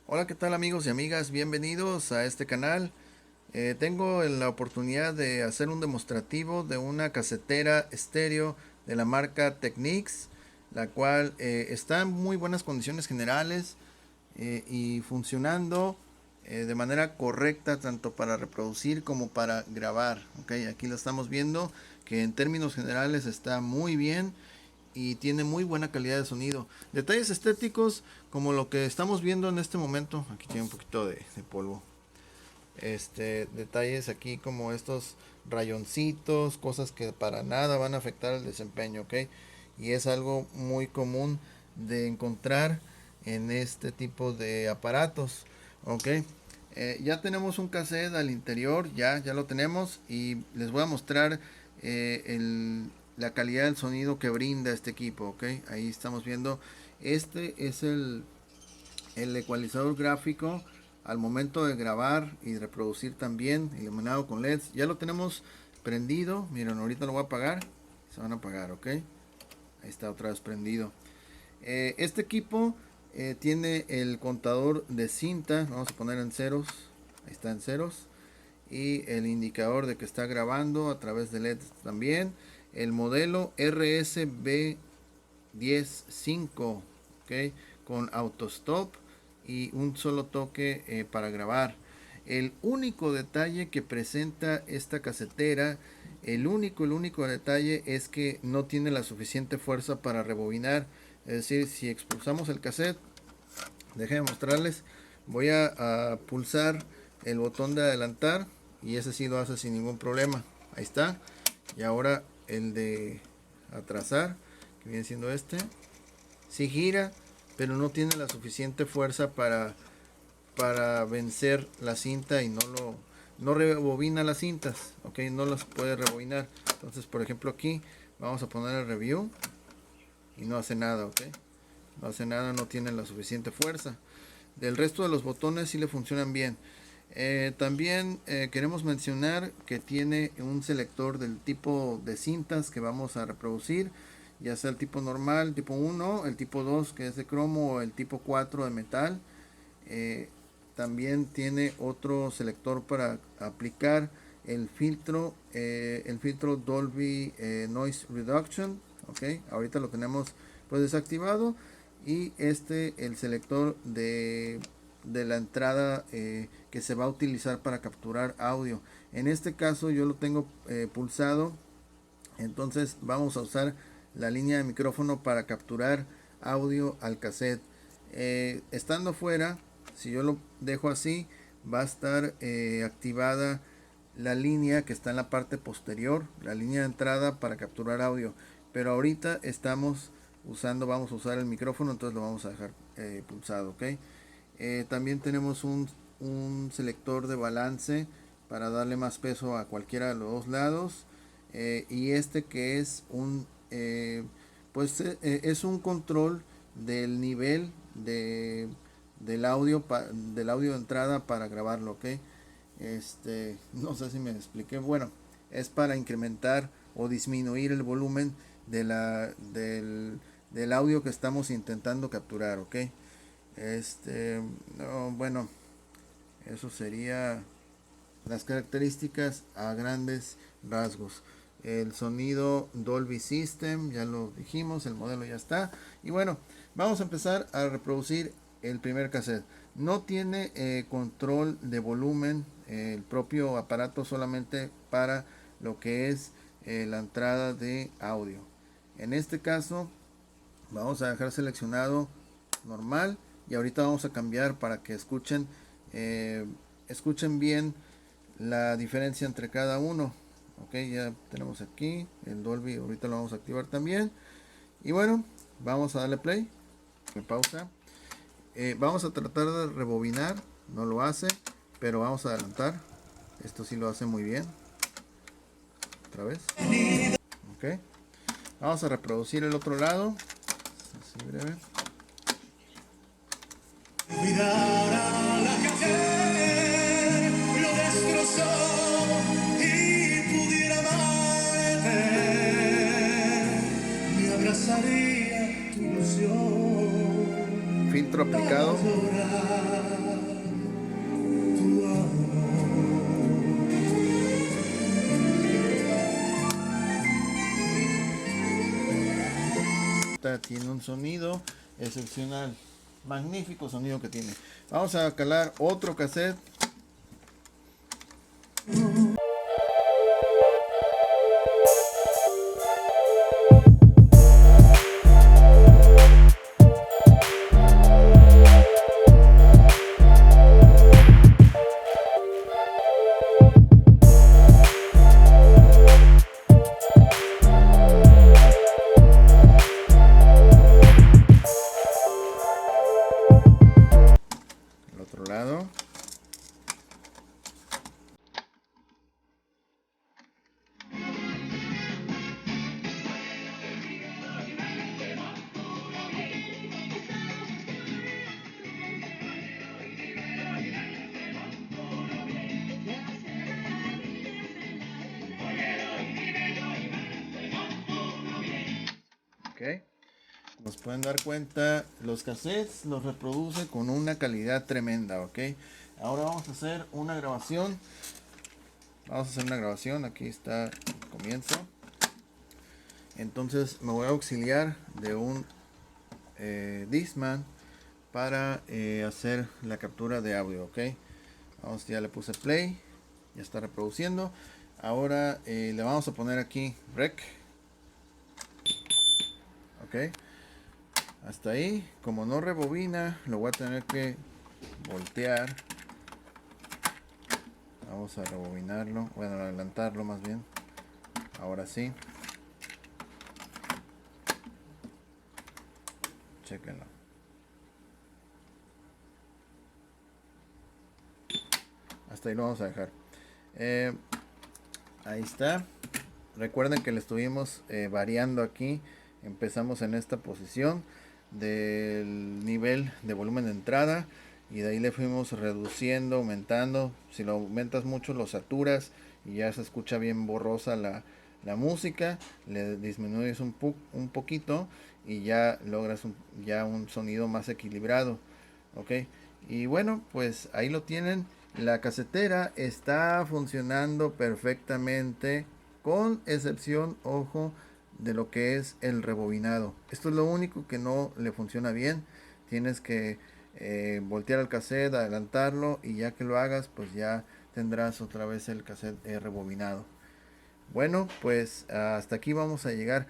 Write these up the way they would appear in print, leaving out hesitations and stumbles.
Hola, ¿qué tal amigos y amigas? Bienvenidos a este canal. Tengo la oportunidad de hacer un demostrativo de una casetera estéreo de la marca Technics, la cual está en muy buenas condiciones generales y funcionando de manera correcta tanto para reproducir como para grabar. Aquí lo estamos viendo que en términos generales está muy bien y tiene muy buena calidad de sonido. Detalles estéticos como lo que estamos viendo en este momento. Aquí tiene un poquito de polvo. Detalles aquí como estos rayoncitos, cosas que para nada van a afectar el desempeño, ¿ok? Y es algo muy común de encontrar en este tipo de aparatos, ¿ok? Ya tenemos un cassette al interior, ya lo tenemos y les voy a mostrar la calidad del sonido que brinda este equipo, ¿ok? Ahí estamos viendo, este es el ecualizador gráfico al momento de grabar y reproducir también, iluminado con LEDs. Ya lo tenemos prendido. Miren, ahorita lo voy a apagar. Se van a apagar, ok. Ahí está otra vez prendido. Este equipo tiene el contador de cinta. Vamos a poner en ceros. Ahí está en ceros. Y el indicador de que está grabando a través de LEDs también. El modelo RSB105, ok, con autostop y un solo toque para grabar. El único detalle que presenta esta casetera, el único detalle es que no tiene la suficiente fuerza para rebobinar. Es decir, si expulsamos el cassette, déjenme mostrarles, voy a pulsar el botón de adelantar y ese sí lo hace sin ningún problema. Ahí está. Y ahora el de atrasar, que viene siendo este, sí gira, pero no tiene la suficiente fuerza para vencer la cinta y no rebobina las cintas, ok, no las puede rebobinar. Entonces, por ejemplo, aquí vamos a poner el review y no hace nada, ok, no hace nada, no tiene la suficiente fuerza. Del resto de los botones sí le funcionan bien. También queremos mencionar que tiene un selector del tipo de cintas que vamos a reproducir, ya sea el tipo normal, tipo 1, el tipo 2 que es de cromo o el tipo 4 de metal. Eh, También tiene otro selector para aplicar el filtro Dolby Noise Reduction. Ok, ahorita lo tenemos pues desactivado. Y el selector de la entrada que se va a utilizar para capturar audio. En este caso yo lo tengo pulsado, entonces vamos a usar la línea de micrófono para capturar audio al cassette. Estando fuera, si yo lo dejo así, va a estar activada la línea que está en la parte posterior, la línea de entrada para capturar audio. Pero ahorita vamos a usar el micrófono, entonces lo vamos a dejar pulsado, ¿ok? También tenemos un selector de balance para darle más peso a cualquiera de los dos lados. Y este que es es un control del nivel del audio de entrada para grabarlo, ¿ok? No sé si me expliqué. Bueno, es para incrementar o disminuir el volumen del audio que estamos intentando capturar, ¿ok? No, bueno, eso sería las características a grandes rasgos. El sonido Dolby System, ya lo dijimos, el modelo ya está. Y bueno, vamos a empezar a reproducir el primer cassette. No tiene control de volumen, el propio aparato solamente para lo que es la entrada de audio. En este caso, vamos a dejar seleccionado normal y ahorita vamos a cambiar para que escuchen bien la diferencia entre cada uno. Ok, ya tenemos aquí el Dolby, ahorita lo vamos a activar también. Y bueno, vamos a darle play, pausa. Vamos a tratar de rebobinar, no lo hace, pero vamos a adelantar. Esto sí lo hace muy bien. Otra vez. Ok, vamos a reproducir el otro lado. Así breve. Filtro filtro aplicado. Tiene un sonido excepcional, magnífico sonido que tiene. Vamos a calar otro cassette. Lado. Okay. Nos pueden dar cuenta, los cassettes los reproduce con una calidad tremenda, ok. Ahora vamos a hacer una grabación. Aquí está el comienzo. Entonces me voy a auxiliar de un Discman para hacer la captura de audio, ok. Ya le puse play, ya está reproduciendo. Ahora le vamos a poner aquí rec, ok. Hasta ahí. Como no rebobina, lo voy a tener que voltear. Vamos a rebobinarlo, bueno, adelantarlo más bien. Ahora sí. Chequenlo. Hasta ahí lo vamos a dejar. Ahí está. Recuerden que le estuvimos variando aquí. Empezamos en esta posición del nivel de volumen de entrada y de ahí le fuimos reduciendo, aumentando. Si lo aumentas mucho lo saturas y ya se escucha bien borrosa la música. Le disminuyes un poquito y ya logras un sonido más equilibrado, ok. Y bueno, pues ahí lo tienen. La casetera está funcionando perfectamente, con excepción, ojo, de lo que es el rebobinado. Esto es lo único que no le funciona bien. Tienes que voltear el cassette, adelantarlo, y ya que lo hagas, pues ya tendrás otra vez el cassette rebobinado. Bueno, pues hasta aquí vamos a llegar.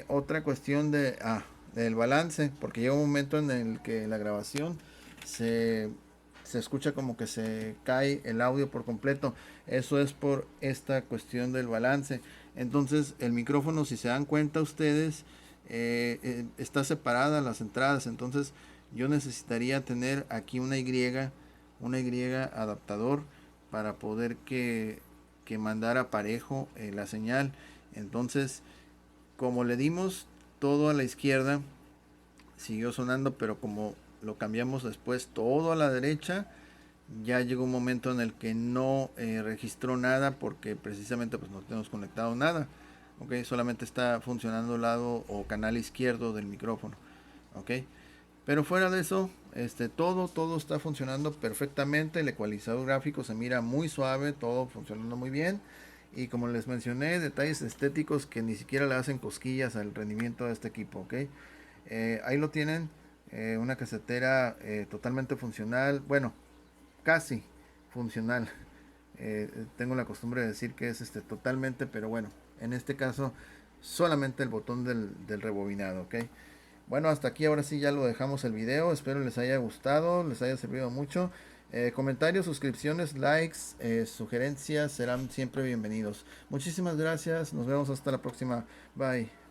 Otra cuestión del balance, porque llega un momento en el que la grabación se escucha como que se cae el audio por completo. Eso es por esta cuestión del balance. Entonces el micrófono, si se dan cuenta ustedes, está separada las entradas. Entonces yo necesitaría tener aquí una Y adaptador para poder que mandara parejo la señal. Entonces, como le dimos todo a la izquierda, siguió sonando, pero como lo cambiamos después todo a la derecha, ya llegó un momento en el que no registró nada, porque precisamente pues no tenemos conectado nada, ok. Solamente está funcionando el lado o canal izquierdo del micrófono, ok. Pero fuera de eso, todo está funcionando perfectamente. El ecualizador gráfico se mira muy suave, todo funcionando muy bien. Y como les mencioné, detalles estéticos que ni siquiera le hacen cosquillas al rendimiento de este equipo, ok. Ahí lo tienen, una casetera totalmente funcional, bueno, casi funcional. Tengo la costumbre de decir que es totalmente, pero bueno, en este caso solamente el botón del rebobinado, ok. Bueno, hasta aquí ahora sí ya lo dejamos el video. Espero les haya gustado, les haya servido mucho. Comentarios, suscripciones, likes, sugerencias serán siempre bienvenidos. Muchísimas gracias. Nos vemos hasta la próxima. Bye.